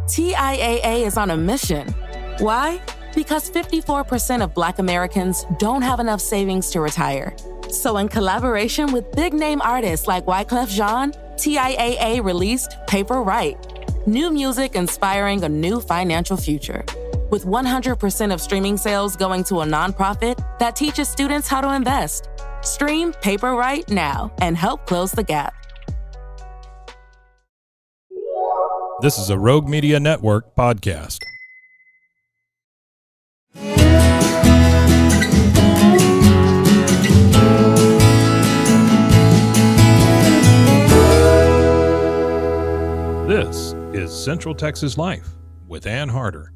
TIAA is on a mission. Why? Because 54% of Black Americans don't have enough savings to retire. So in collaboration with big-name artists like Wyclef Jean, TIAA released Paper Right, new music inspiring a new financial future. With 100% of streaming sales going to a nonprofit that teaches students how to invest. Stream Paper Right now and help close the gap. This is a Rogue Media Network podcast. This is Central Texas Life with Ann Harder.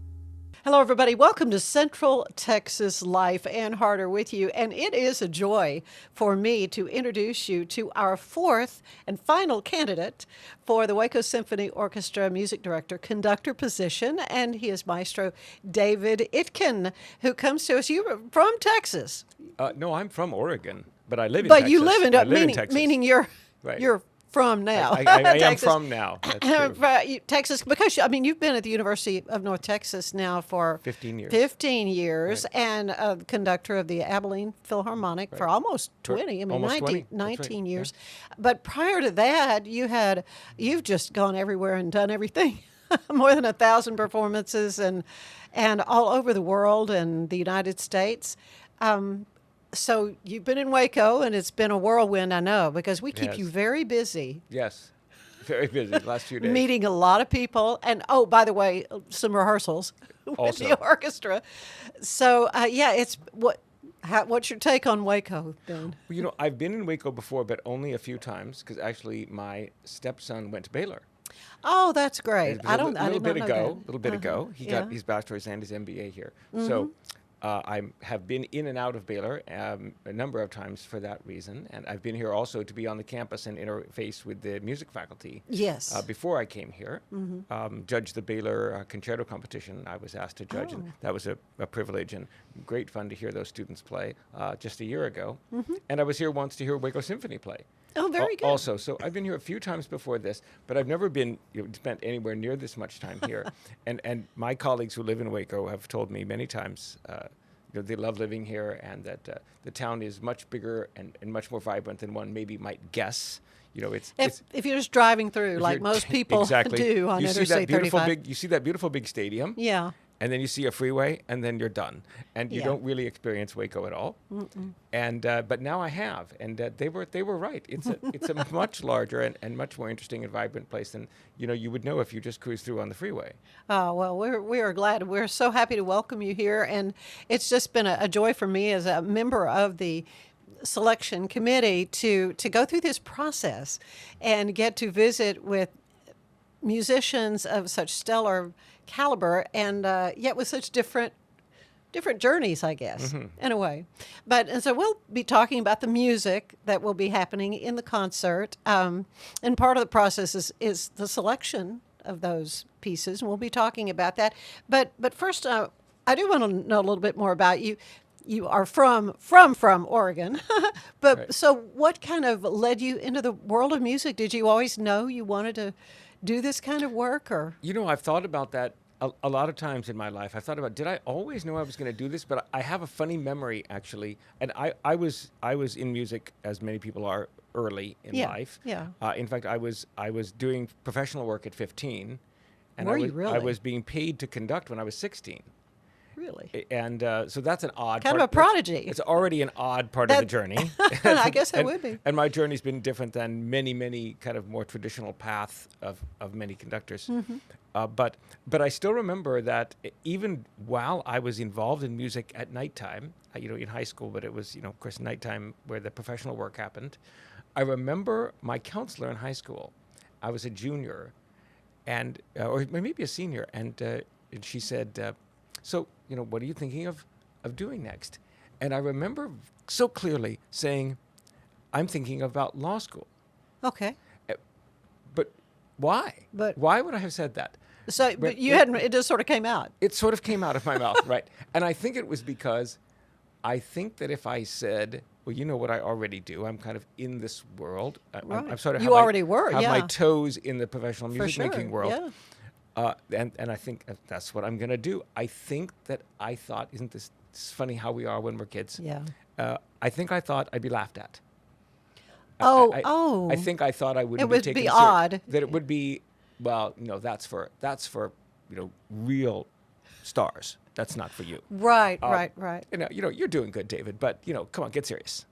Hello, everybody. Welcome to Central Texas Life. Ann Harder with you. And it is a joy for me to introduce you to our fourth and final candidate for the Waco Symphony Orchestra music director, conductor position. And he is Maestro David Itkin, who comes to us. You're from Texas. No, I'm from Oregon, but I live in Texas. But you live in, Texas. Meaning you're from now. I am from now. That's true. Texas, because you've been at the University of North Texas now for 15 years. 15 years, Right. And conductor of the Abilene Philharmonic for almost 20. Almost 19, 20. 19 Right. years. Yeah. But prior to that, you've just gone everywhere and done everything. More than 1,000 performances and all over the world and the United States. So you've been in Waco, and it's been a whirlwind, I know, because we keep you very busy. Yes, very busy the last few days. Meeting a lot of people. And, oh, by the way, some rehearsals with the orchestra. So, what's your take on Waco, Ben? Well, I've been in Waco before, but only a few times, because actually my stepson went to Baylor. Oh, that's great. A little bit ago. He got his bachelor's and his MBA here. Mm-hmm. So I have been in and out of Baylor a number of times for that reason. And I've been here also to be on the campus and interface with the music faculty. Yes. Before I came here, judge the Baylor concerto competition. I was asked to judge, and that was a privilege and great fun to hear those students play just a year ago. Mm-hmm. And I was here once to hear Waco Symphony play. Oh, very good. Also, so I've been here a few times before this, but I've never been spent anywhere near this much time here. and my colleagues who live in Waco have told me many times they love living here, and that the town is much bigger and much more vibrant than one maybe might guess. If you're just driving through, like most people do on Interstate 35. You see that beautiful big stadium. Yeah. And then you see a freeway, and then you're done, and you don't really experience Waco at all. Mm-mm. And but now I have, and they were right. It's a much larger and much more interesting and vibrant place than you would know if you just cruise through on the freeway. Oh well, we are glad. We're so happy to welcome you here, and it's just been a joy for me as a member of the selection committee to go through this process and get to visit with musicians of such stellar caliber, and yet with such different journeys, I guess, in a way. And so we'll be talking about the music that will be happening in the concert, and part of the process is the selection of those pieces, and we'll be talking about that. But first, I do want to know a little bit more about you. You are from Oregon, but right. So what kind of led you into the world of music? Did you always know you wanted to do this kind of work, or? I've thought about that a lot of times in my life. I've thought about, did I always know I was going to do this? But I have a funny memory, actually. And I was in music, as many people are, early in life. Yeah. In fact, I was doing professional work at 15. And Were you really? I was being paid to conduct when I was 16. Really? And so that's an odd kind part. of a prodigy. It's already an odd part of the journey. I guess it would be. And my journey's been different than many, many kind of more traditional path of many conductors. Mm-hmm. But I still remember that even while I was involved in music at nighttime, in high school, but it was, of course, nighttime where the professional work happened. I remember my counselor in high school. I was a junior, or maybe a senior, and she said, so, what are you thinking of doing next? And I remember so clearly saying, I'm thinking about law school. Okay. But why? Why would I have said that? So, but you hadn't, it just sort of came out. It sort of came out of my mouth, right? And I think it was because I think that if I said, well, you know what I already do, I'm kind of in this world. Right. I'm sort of you already were, have my toes in the professional music making world. Yeah. And I think that's what I'm going to do. I think that I thought, isn't this it's funny how we are when we're kids? Yeah. I think I thought I'd be laughed at. Oh. I think I thought I wouldn't It would be taken be odd. That it would be, well, that's for real stars. That's not for you. Right. You're doing good, David, but come on, get serious.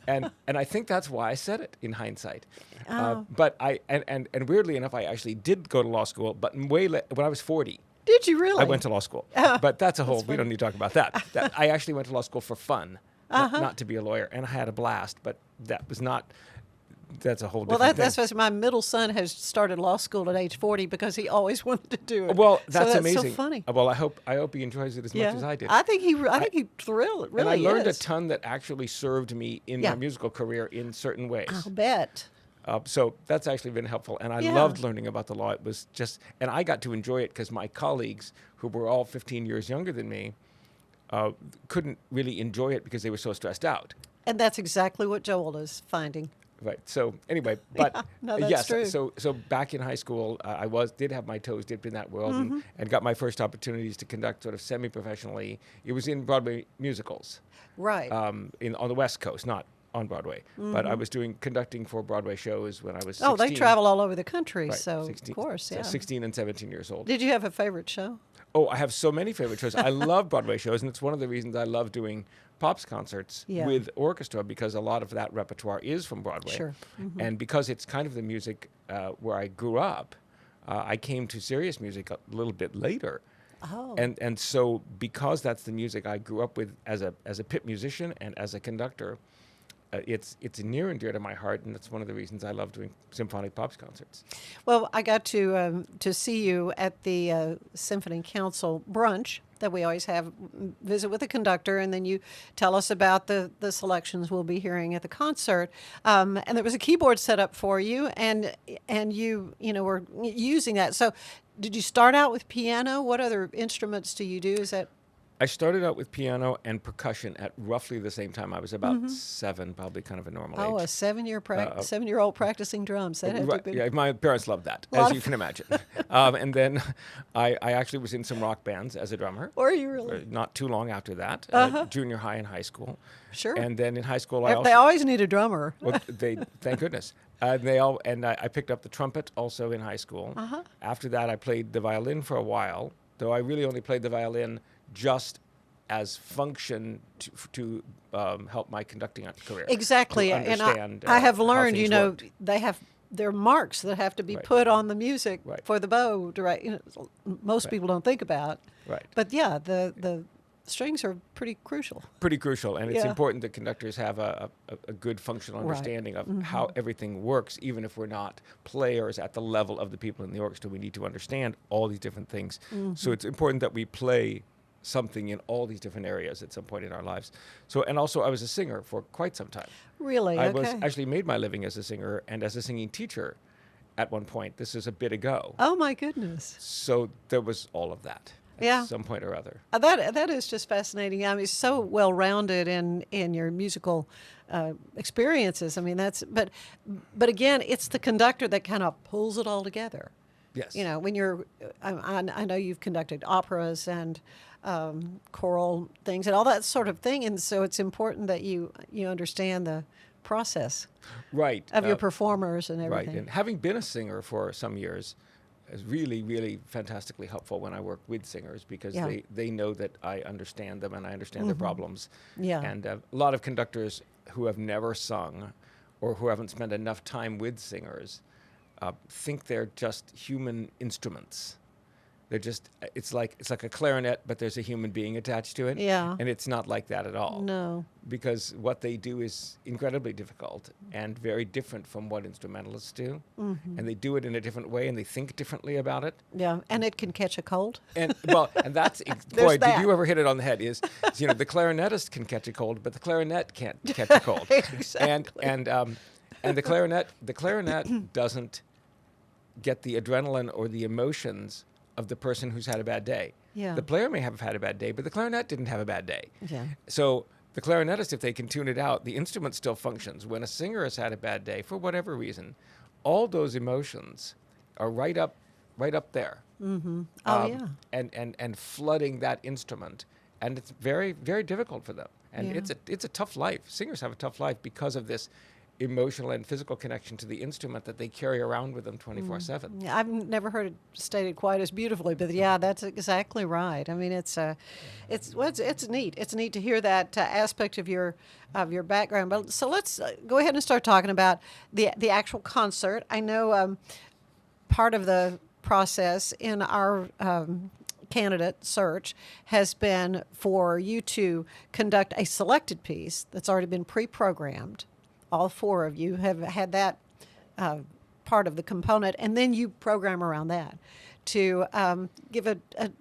And I think that's why I said it in hindsight. But and weirdly enough, I actually did go to law school, but when I was 40. Did you really? I went to law school, but that's a whole. We don't need to talk about that. I actually went to law school for fun, not to be a lawyer, and I had a blast. But that was not. That's a whole different thing. That's what my middle son has started law school at age 40 because he always wanted to do it. Well, that's so amazing. So funny. Well, I hope he enjoys it as much as I did. I think he thrilled. Really, and I learned is. a ton that actually served me in my musical career in certain ways. I'll bet. So that's actually been helpful, and I loved learning about the law. It was just, and I got to enjoy it because my colleagues, who were all 15 years younger than me, couldn't really enjoy it because they were so stressed out. And that's exactly what Joel is finding. Right. So anyway, but that's yes. true. So back in high school, I did have my toes dipped in that world, and got my first opportunities to conduct sort of semi-professionally. It was in Broadway musicals, right? On the West Coast, not on Broadway, but I was conducting for Broadway shows when I was 16. Oh, they travel all over the country, Right, so 16, of course, yeah. 16 and 17 years old. Did you have a favorite show? Oh, I have so many favorite shows. I love Broadway shows, and it's one of the reasons I love doing Pops concerts with orchestra, because a lot of that repertoire is from Broadway. Sure. And because it's kind of the music where I grew up, I came to serious music a little bit later. Oh. And so because that's the music I grew up with as a pit musician and as a conductor, it's near and dear to my heart, and that's one of the reasons I love doing symphonic Pops concerts. Well, I got to see you at the Symphony Council brunch that we always have, visit with the conductor, and then you tell us about the selections we'll be hearing at the concert. And there was a keyboard set up for you, and you were using that. So did you start out with piano? What other instruments do you do? Is that... I started out with piano and percussion at roughly the same time. I was about 7, probably kind of a normal age. Oh, a 7-year-old practicing drums. That had to be... Yeah, my parents loved that, as you can imagine. And then I actually was in some rock bands as a drummer. Were you really? Not too long after that, junior high and high school. Sure. And then in high school, They always need a drummer. Well, thank goodness. I picked up the trumpet also in high school. After that, I played the violin for a while, though I really only played the violin just as function to help my conducting career. Exactly, and I have learned, they have their marks that have to be put on the music for the bow. Most people don't think about. Right. But yeah, the strings are pretty crucial. Pretty crucial, and it's important that conductors have a good functional understanding of how everything works, even if we're not players at the level of the people in the orchestra. We need to understand all these different things. So it's important that we play something in all these different areas at some point in our lives. So, and also I was a singer for quite some time. Really? I was actually made my living as a singer and as a singing teacher at one point. This is a bit ago. Oh my goodness. So there was all of that at some point or other. That is just fascinating. I mean, so well-rounded in your musical experiences. I mean, but again, it's the conductor that kind of pulls it all together. Yes. When you're, I know you've conducted operas and choral things and all that sort of thing, and so it's important that you understand the process of your performers and everything. Right, and having been a singer for some years is really, really fantastically helpful when I work with singers, because they know that I understand them and I understand their problems. Yeah. And a lot of conductors who have never sung or who haven't spent enough time with singers think they're just human instruments. They're just, it's like a clarinet, but there's a human being attached to it. Yeah. And it's not like that at all. No. Because what they do is incredibly difficult and very different from what instrumentalists do. And they do it in a different way, and they think differently about it. Yeah, and it can catch a cold. And and that's, boy, did you ever hit it on the head, is, the clarinetist can catch a cold, but the clarinet can't catch a cold. Exactly. And the clarinet doesn't get the adrenaline or the emotions of the person who's had a bad day. Yeah. The player may have had a bad day, but the clarinet didn't have a bad day. Yeah. So the clarinetist, if they can tune it out, the instrument still functions. When a singer has had a bad day, for whatever reason, all those emotions are right up right up there. Oh, yeah. And flooding that instrument, and it's very, very difficult for them. And Yeah. it's a tough life. Singers have a tough life because of this emotional and physical connection to the instrument that they carry around with them 24/7. Yeah, I've never heard it stated quite as beautifully, but yeah, that's exactly right. I mean, it's neat. It's neat to hear that aspect of your background. But so let's go ahead and start talking about the actual concert. I know part of the process in our candidate search has been for you to conduct a selected piece that's already been pre-programmed. All four of you have had that part of the component, and then you program around that to give a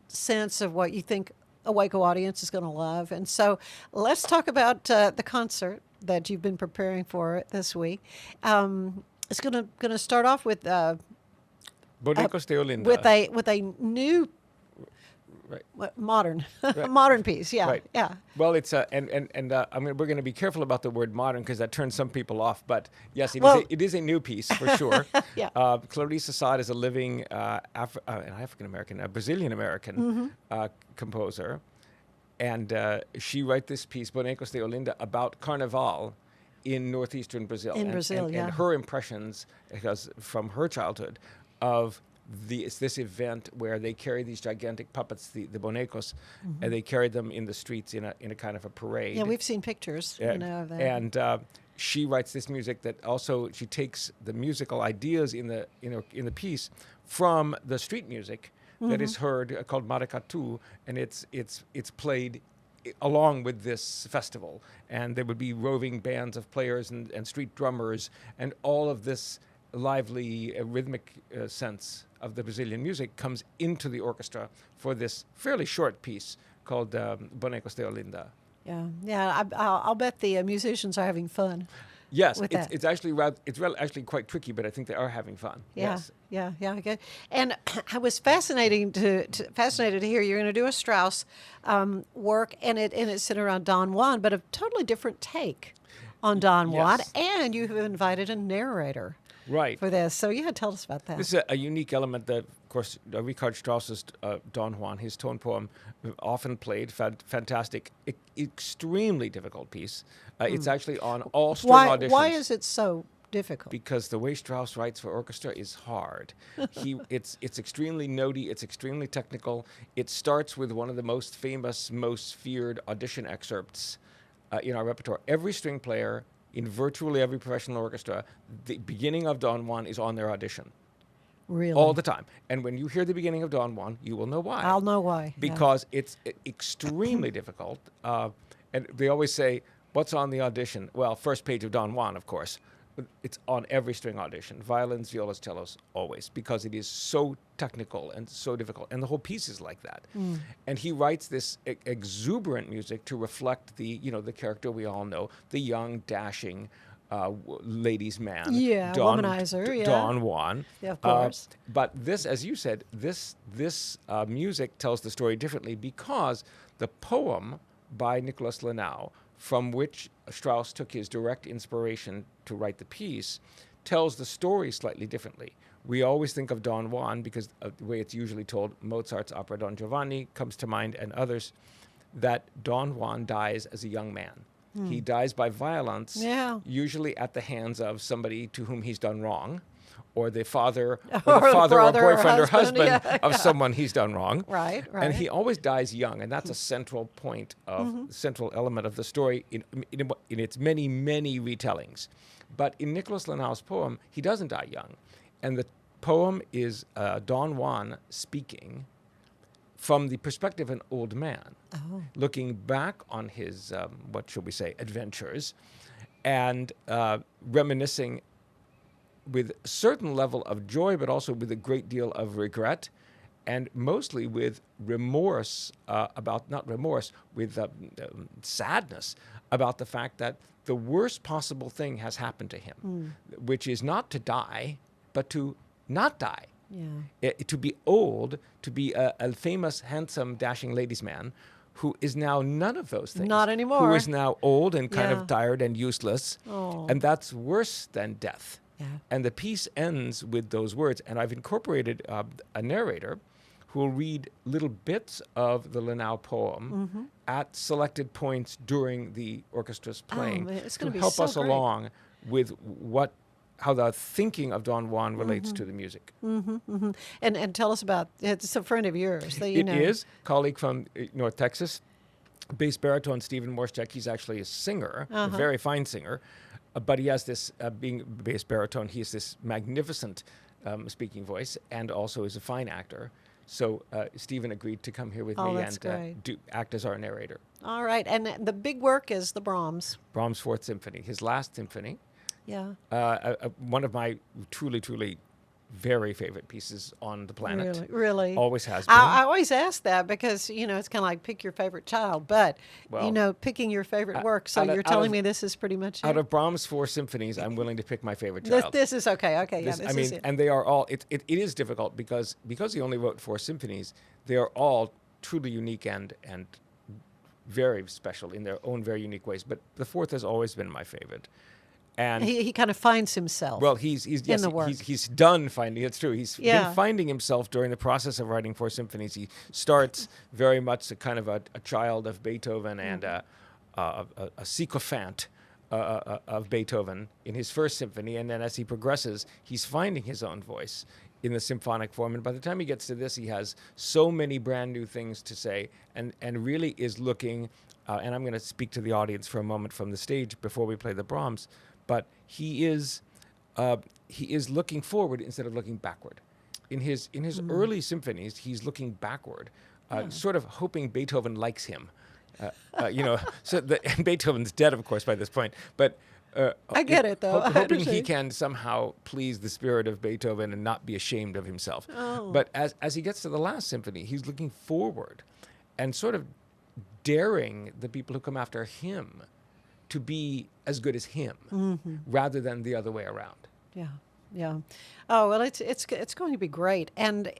sense of what you think a Waco audience is going to love. And so let's talk about the concert that you've been preparing for this week. It's going to start off with Bonecos de Olinda. with a new Right. modern Right. modern piece. Yeah, Right. yeah. Well, it's I mean, we're going to be careful about the word modern because that turns some people off. But yes, it is a new piece for sure. Yeah. Clarice Assad is a living an African American, a Brazilian American composer, and she wrote this piece, Bonecos de Olinda, about Carnival in northeastern Brazil. In Brazil, and her impressions, because from her childhood, of this event where they carry these gigantic puppets, the bonecos, and they carry them in the streets in a kind of a parade. Yeah, we've seen pictures, of that. And she writes this music that also she takes the musical ideas in the piece from the street music that is heard called maracatu, and it's played along with this festival, and there would be roving bands of players and street drummers, and all of this lively rhythmic sense of the Brazilian music comes into the orchestra for this fairly short piece called Bonecos de Olinda. Yeah. I'll bet the musicians are having fun. Yes, with that. it's actually actually quite tricky, but I think they are having fun. Yeah, Yes. yeah, good. And I was fascinated to hear you're going to do a Strauss work, and it's centered around Don Juan, but a totally different take on Don Juan, Yes. and you have invited a narrator. Right. For this. So, yeah, tell us about that. This is a unique element that, of course, Richard Strauss's Don Juan, his tone poem, often played, fantastic, extremely difficult piece. It's actually on all string auditions. Why is it so difficult? Because the way Strauss writes for orchestra is hard. It's extremely notey, it's extremely technical. It starts with one of the most famous, most feared audition excerpts in our repertoire. Every string player in virtually every professional orchestra, the beginning of Don Juan is on their audition. Really? All the time. And when you hear the beginning of Don Juan, you will know why. I'll know why. Because it's extremely difficult. And they always say, what's on the audition? Well, first page of Don Juan, of course. It's on every string audition. Violins, violas, cellos, always. Because it is so technical and so difficult. And the whole piece is like that. And he writes this exuberant music to reflect the character we all know, the young, dashing ladies' man. Yeah, womanizer, yeah. Don Juan. Yeah, of course. But this, as you said, this music tells the story differently because the poem by Nicholas Lenau, from which Strauss took his direct inspiration to write the piece, tells the story slightly differently. We always think of Don Juan because of the way it's usually told. Mozart's opera Don Giovanni comes to mind, and others, that Don Juan dies as a young man. He dies by violence, usually at the hands of somebody to whom he's done wrong, or the father, or boyfriend or husband of someone he's done wrong. Right. And he always dies young, and that's a central point of central element of the story in its many, many retellings. But in Nicholas Lenau's poem, he doesn't die young, and the poem is Don Juan speaking from the perspective of an old man, looking back on his, what shall we say, adventures, and reminiscing with a certain level of joy, but also with a great deal of regret, and mostly with remorse with sadness about the fact that the worst possible thing has happened to him, which is not to die, but to not die. To be old, to be a famous, handsome, dashing ladies' man who is now none of those things. Not anymore. Who is now old and kind of tired and useless. And that's worse than death. Yeah. And the piece ends with those words. And I've incorporated a narrator who will read little bits of the Lanao poem at selected points during the orchestra's playing man, it's to gonna be help so us great. along with how the thinking of Don Juan relates to the music. And tell us about, it's a friend of yours that you It know. is colleague from North Texas, bass baritone Stephen Morschek. He's actually a singer, a very fine singer, but he has this, being bass baritone, he has this magnificent speaking voice and also is a fine actor. So Stephen agreed to come here with Oh, me that's and great. act as our narrator. All right, and the big work is the Brahms. Brahms' Fourth Symphony, his last symphony. Yeah. One of my truly, truly very favorite pieces on the planet. Really. Always has been. I always ask that because, it's kind of like pick your favorite child, but, Well, picking your favorite work. So out of- you're out telling of- me this is pretty much Out it? of Brahms' four symphonies, I'm willing to pick my favorite This, child. this is okay. Okay, This- this is it. and they are all. It is difficult because he only wrote four symphonies. They are all truly unique and very special in their own very unique ways. But the fourth has always been my favorite. And He kind of finds himself. well, he's yes, the work. he's done finding. It's true. He's Yeah. been finding himself during the process of writing four symphonies. He starts very much a kind of a child of Beethoven and a sycophant of Beethoven in his first symphony, and then as he progresses, he's finding his own voice in the symphonic form. And by the time he gets to this, he has so many brand new things to say, and really is looking. And I'm going to speak to the audience for a moment from the stage before we play the Brahms. But he is looking forward instead of looking backward. In his early symphonies, he's looking backward, sort of hoping Beethoven likes him. So and Beethoven's dead, of course, by this point. But I get it, though. I hoping he understand. can somehow please the spirit of Beethoven and not be ashamed of himself. Oh. But as he gets to the last symphony, he's looking forward and sort of daring the people who come after him to be as good as him, rather than the other way around. Yeah, yeah. Oh well, it's going to be great. And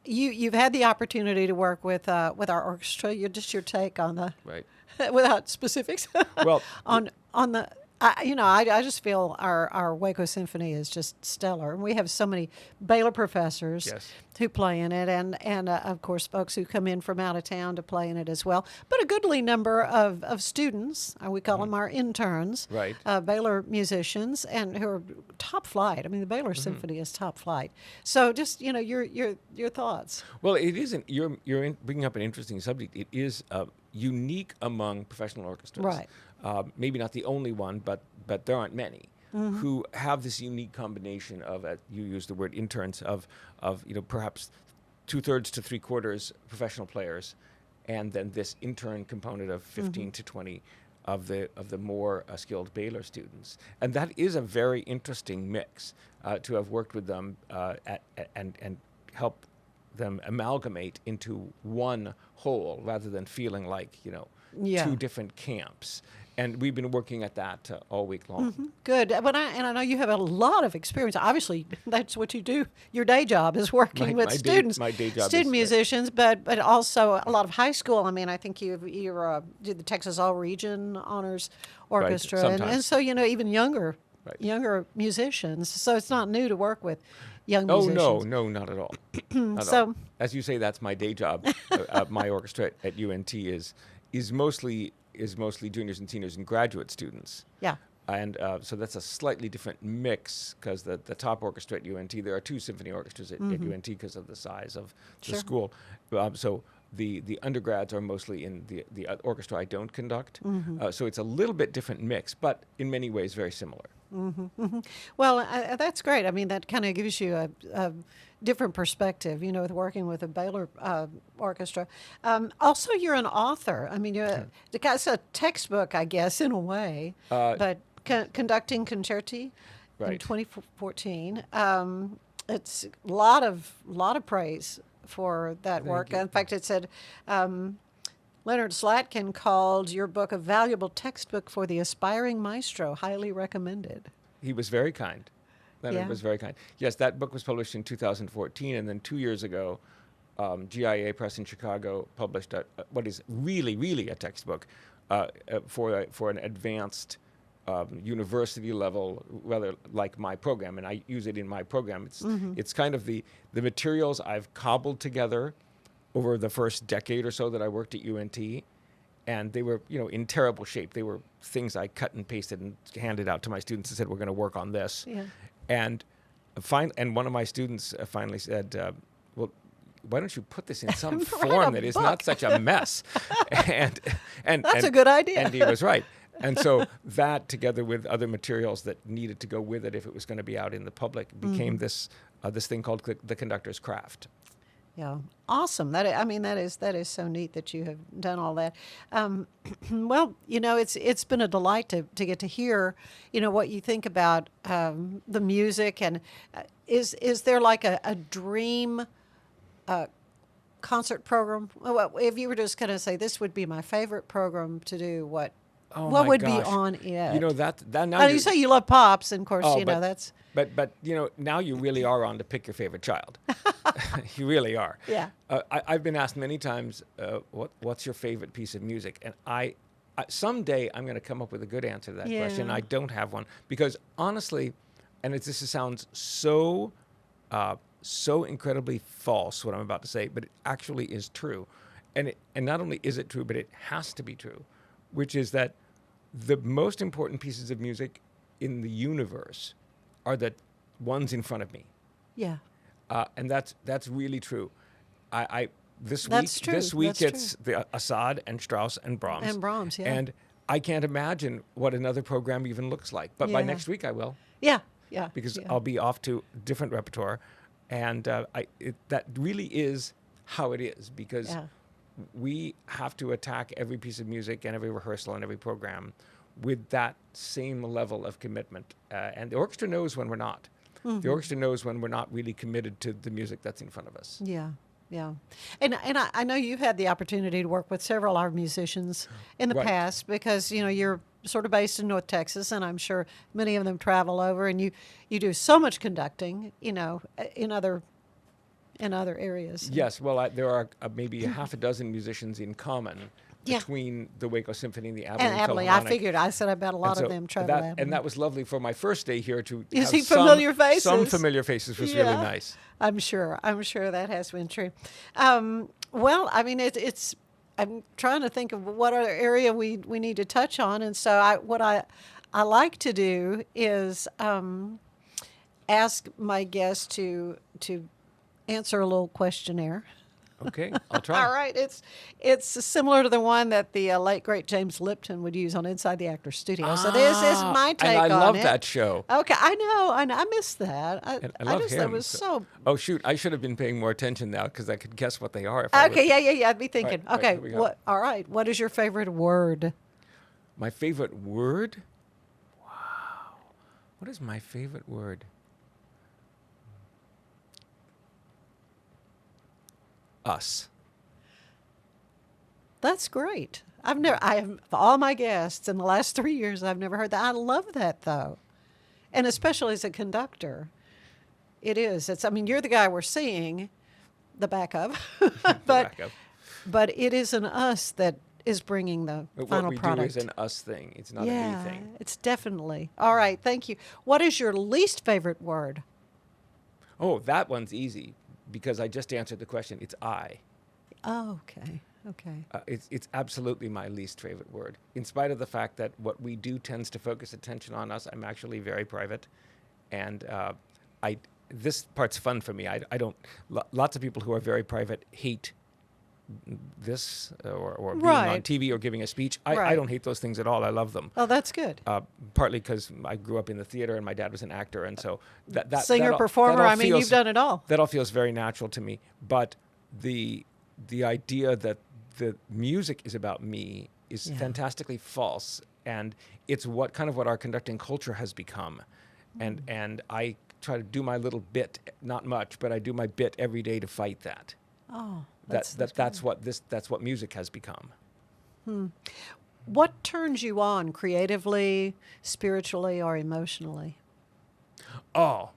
you've had the opportunity to work with our orchestra. Your take on the Right. without specifics. Well, on the. I just feel our Waco Symphony is just stellar. And we have so many Baylor professors Yes. who play in it, and of course, folks who come in from out of town to play in it as well. But a goodly number of students, we call them our interns, Right. Baylor musicians, and who are top flight. I mean, the Baylor Symphony is top flight. So just, your thoughts. Well, it isn't. You're bringing up an interesting subject. It is unique among professional orchestras. Right. Maybe not the only one, but there aren't many who have this unique combination of, you use the word interns, of perhaps 2/3 to 3/4 professional players, and then this intern component of 15 to 20 of the more skilled Baylor students. And that is a very interesting mix to have worked with them and help them amalgamate into one whole rather than feeling like Yeah. two different camps. And we've been working at that all week long. Good. But I know you have a lot of experience. Obviously, that's what you do. Your day job is working with students, my day job student is, musicians, but also a lot of high school. I mean, I think you did the Texas All Region Honors Orchestra, and sometimes. so even younger Right. younger musicians. So it's not new to work with young Oh, musicians. no, not at all. Not at So- all. As you say, that's my day job. My orchestra at UNT is mostly juniors and seniors and graduate students. Yeah. And so that's a slightly different mix because the top orchestra at UNT, there are two symphony orchestras at UNT because of the size of the Sure. school. So the undergrads are mostly in the orchestra I don't conduct. So it's a little bit different mix, but in many ways very similar. Well, that's great. I mean, that kind of gives you a different perspective, with working with a Baylor orchestra. Also, you're an author. I mean, it's a textbook, I guess, in a way, but conducting concerti in Right. 2014. It's a lot of praise for that work. you. In fact, it said Leonard Slatkin called your book a valuable textbook for the aspiring maestro, highly recommended. He was very kind. Leonard Yeah. was very kind. Yes, that book was published in 2014, and then 2 years ago, GIA Press in Chicago published what is really, really a textbook for an advanced university level, rather like my program, and I use it in my program. It's kind of the materials I've cobbled together over the first decade or so that I worked at UNT, and they were, in terrible shape. They were things I cut and pasted and handed out to my students and said, we're going to work on this. Yeah. And one of my students finally said, well, why don't you put this in some form that is not such a mess? and That's a good idea. And he was right. And so that, together with other materials that needed to go with it if it was going to be out in the public, became this thing called the Conductor's Craft. Yeah, awesome. That is so neat that you have done all that. Well, it's been a delight to get to hear, what you think about the music, and is there like a dream concert program? Well, if you were just going to say this would be my favorite program to do, what would be on it? That now you say you love pops, and of course, that's. But now you really are on to pick your favorite child. You really are. Yeah. I've been asked many times, what's your favorite piece of music? And I someday I'm going to come up with a good answer to that question. I don't have one because honestly, and this sounds so incredibly false what I'm about to say, but it actually is true. And not only is it true, but it has to be true, which is that the most important pieces of music in the universe are the ones in front of me. Yeah. And that's really true. This week That's it's true. the Assad and Strauss and Brahms. And Brahms, yeah. And I can't imagine what another program even looks like. But by Yeah. next week I will. Yeah. Because I'll be off to different repertoire. And that really is how it is, because we have to attack every piece of music and every rehearsal and every program with that same level of commitment. And the orchestra knows when we're not. Mm-hmm. The orchestra knows when we're not really committed to the music that's in front of us. Yeah. Yeah. And I know you've had the opportunity to work with several of our musicians in the past because, you're sort of based in North Texas, and I'm sure many of them travel over, and you do so much conducting, in other areas. Yes. Well, there are maybe half a dozen musicians in common between the Waco Symphony and the Abilene Philharmonic. I said I bet a lot of them travel Abilene. And that was lovely for my first day here to see have familiar faces. Some familiar faces was really nice. I'm sure that has been true. Well, it's. I'm trying to think of what other area we need to touch on, and so what I like to do is ask my guests to answer a little questionnaire. Okay, I'll try. All right, it's similar to the one that the late great James Lipton would use on Inside the Actors Studio. So this is my take on it. And I love that show. Okay, I know. I missed that. I love just him. That was so. Oh shoot! I should have been paying more attention now because I could guess what they are. If Yeah. I'd be thinking. All right, okay, all right. What is your favorite word? My favorite word? Wow. What is my favorite word? Us. That's great. I have all my guests in the last 3 years. I've never heard that. I love that though, and especially as a conductor, it is. You're the guy we're seeing, the backup, but it is an us that is bringing the final product. What we do is an us thing. It's not a me thing. It's definitely. All right. Thank you. What is your least favorite word? Oh, that one's easy because I just answered the question. It's I. Oh, okay. It's absolutely my least favorite word. In spite of the fact that what we do tends to focus attention on us, I'm actually very private, and this part's fun for me. I don't. Lots of people who are very private hate this or being on TV or giving a speech. I don't hate those things at all. I love them. Oh, that's good. Partly because I grew up in the theater and my dad was an actor, and so that singer, performer. You've done it all. That all feels very natural to me. But the idea that the music is about me is fantastically false, and it's what our conducting culture has become. And I try to do my little bit, not much, but I do my bit every day to fight that. Oh, that's what music has become. What turns you on creatively, spiritually, or emotionally? Oh,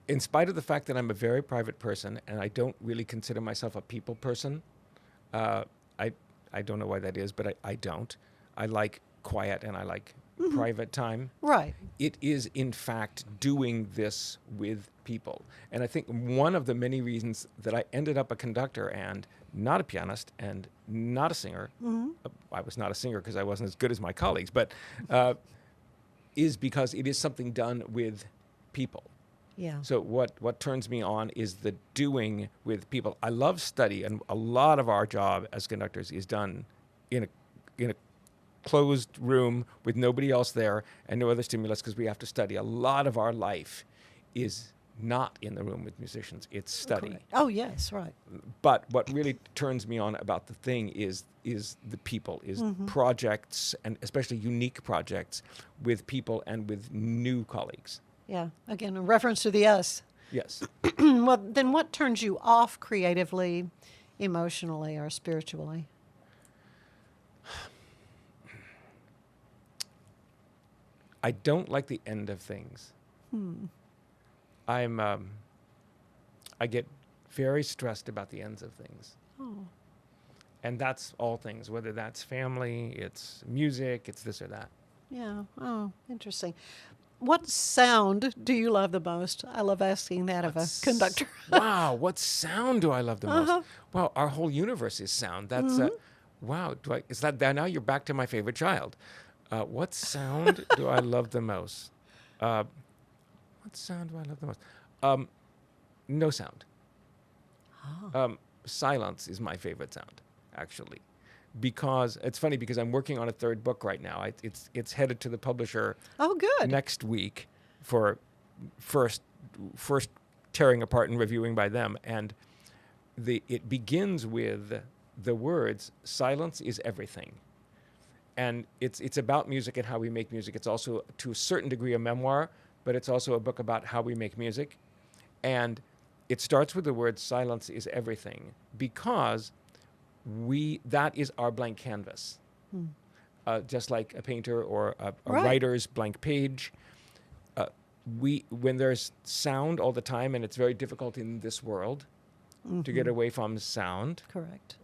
in spite of the fact that I'm a very private person and I don't really consider myself a people person, I don't know why that is, but I don't. I like quiet and I like private time. Right. It is, in fact, doing this with people. And I think one of the many reasons that I ended up a conductor and not a pianist and not a singer, I was not a singer because I wasn't as good as my colleagues, but is because it is something done with people. Yeah. So what turns me on is the doing with people. I love study, and a lot of our job as conductors is done in a closed room with nobody else there and no other stimulus because we have to study. A lot of our life is not in the room with musicians. It's study. Correct. Oh, yes, right. But what really turns me on about the thing is the people, is projects, and especially unique projects with people and with new colleagues. Yeah. Again, a reference to the us. Yes. Well, then what turns you off creatively, emotionally, or spiritually? I don't like the end of things. I get very stressed about the ends of things. Oh. And that's all things, whether that's family, it's music, it's this or that. Yeah. Oh, interesting. What sound do you love the most? I love asking that of a conductor. Wow, what sound do I love the most? Wow, our whole universe is sound. That's wow. Is that now? You're back to my favorite child. What sound do I love the most? What sound do I love the most? No sound. Silence is my favorite sound, actually. Because it's funny because I'm working on a third book right now. It's headed to the publisher Oh, good. next week for first tearing apart and reviewing by them. And it begins with the words, silence is everything. And it's about music and how we make music. It's also, to a certain degree, a memoir, but it's also a book about how we make music. And it starts with the word silence is everything because that is our blank canvas. Just like a painter or a writer's blank page. When there's sound all the time, and it's very difficult in this world to get away from sound. Correct.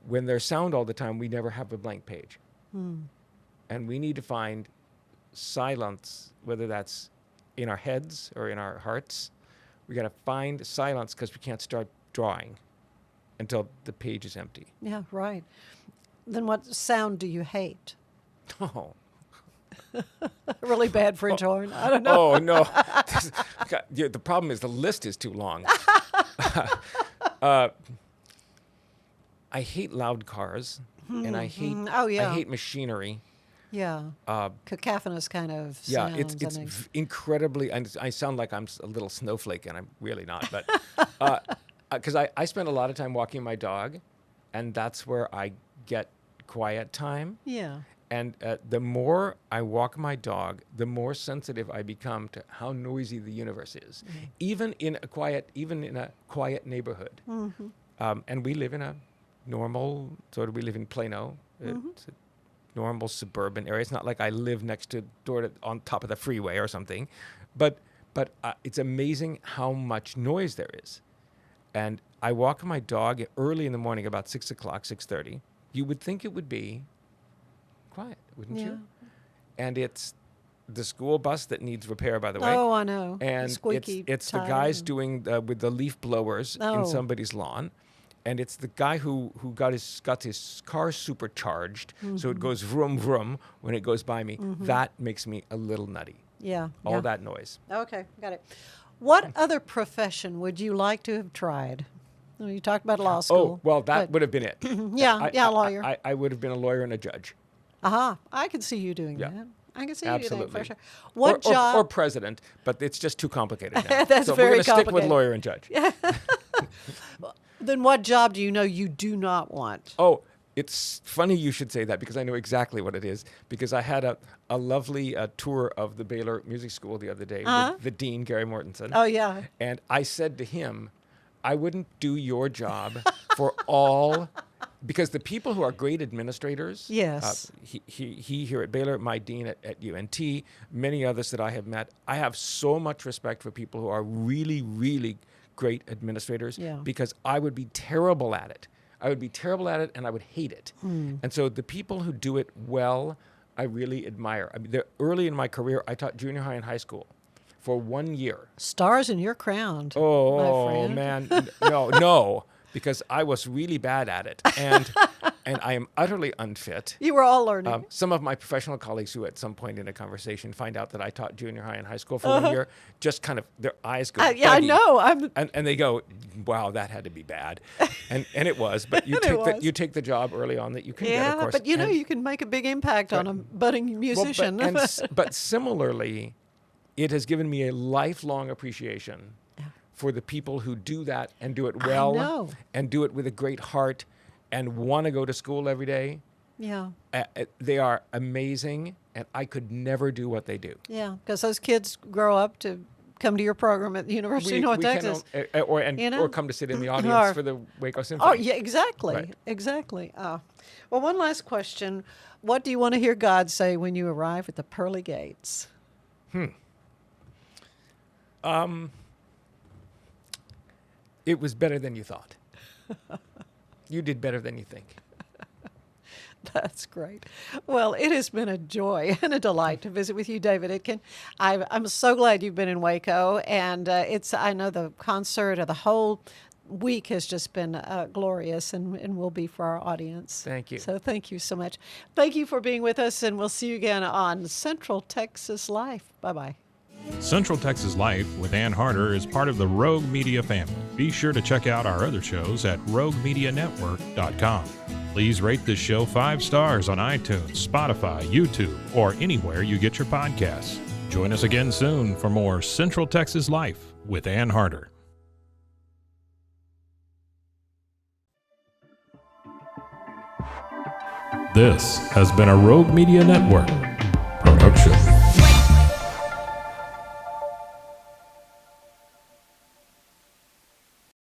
When there's sound all the time, we never have a blank page. And we need to find silence, whether that's in our heads or in our hearts. We got to find silence because we can't start drawing until the page is empty. Yeah, right. Then what sound do you hate? Oh. Really bad French horn. I don't know. Oh, no. The problem is the list is too long. I hate loud cars, and I hate I hate machinery. Yeah. Cacophonous kind of sounds. Yeah, it's incredibly, and I sound like I'm a little snowflake, and I'm really not, but because I spend a lot of time walking my dog, and that's where I get quiet time. Yeah. And the more I walk my dog, the more sensitive I become to how noisy the universe is, even in a quiet neighborhood. And we live in a normal we live in Plano. It's a normal suburban area. It's not like I live next to on top of the freeway or something, but it's amazing how much noise there is. And I walk my dog early in the morning, about 6 o'clock, 6:30. You would think it would be quiet, wouldn't you? And it's the school bus that needs repair, by the way. Oh, I know. And squeaky it's the guys doing with the leaf blowers in somebody's lawn. And it's the guy who got his car supercharged, so it goes vroom vroom when it goes by me. That makes me a little nutty. Yeah. All that noise. Okay, got it. What other profession would you like to have tried? Well, you talked about law school. Oh, well, that would have been it. Lawyer. I would have been a lawyer and a judge. I could see you doing that. I can see you doing that for sure. What job? Or president, but it's just too complicated now. That's so very we're going to stick with complicated. lawyer and judge. Then what job do you know you do not want? Oh, it's funny you should say that because I know exactly what it is. Because I had a lovely tour of the Baylor Music School the other day with the dean, Gary Mortensen. Oh, yeah. And I said to him, I wouldn't do your job for all, because the people who are great administrators, yes, he here at Baylor, my dean at UNT, many others that I have met, I have so much respect for people who are really, really great administrators because I would be terrible at it. I would be terrible at it and I would hate it. And so the people who do it well, I really admire. I mean, early in my career, I taught junior high and high school for 1 year. Stars in your crown, my Oh friend. man, no, because I was really bad at it, and I am utterly unfit. You were all learning. Some of my professional colleagues who at some point in a conversation find out that I taught junior high and high school for 1 year, just kind of their eyes go Yeah, I buggy. know. And they go, wow, that had to be bad. And it was, but you take the job early on that you can get, of course. But you can make a big impact on a budding musician. But similarly, it has given me a lifelong appreciation for the people who do that and do it well and do it with a great heart and want to go to school every day. Yeah. They are amazing, and I could never do what they do. Yeah, because those kids grow up to come to your program at the University of North Texas. Or come to sit in the audience for the Waco Symphony. Oh, yeah, exactly. Right. Exactly. Well, one last question. What do you want to hear God say when you arrive at the pearly gates? It was better than you thought. You did better than you think. That's great. Well, it has been a joy and a delight to visit with you, David Itkin. I'm so glad you've been in Waco, and I know the concert or the whole week has just been glorious and will be for our audience. Thank you. So thank you so much. Thank you for being with us, and we'll see you again on Central Texas Life. Bye-bye. Central Texas Life with Ann Harder is part of the Rogue Media family. Be sure to check out our other shows at roguemedianetwork.com. Please rate this show 5 stars on iTunes, Spotify, YouTube, or anywhere you get your podcasts. Join us again soon for more Central Texas Life with Ann Harder. This has been a Rogue Media Network production.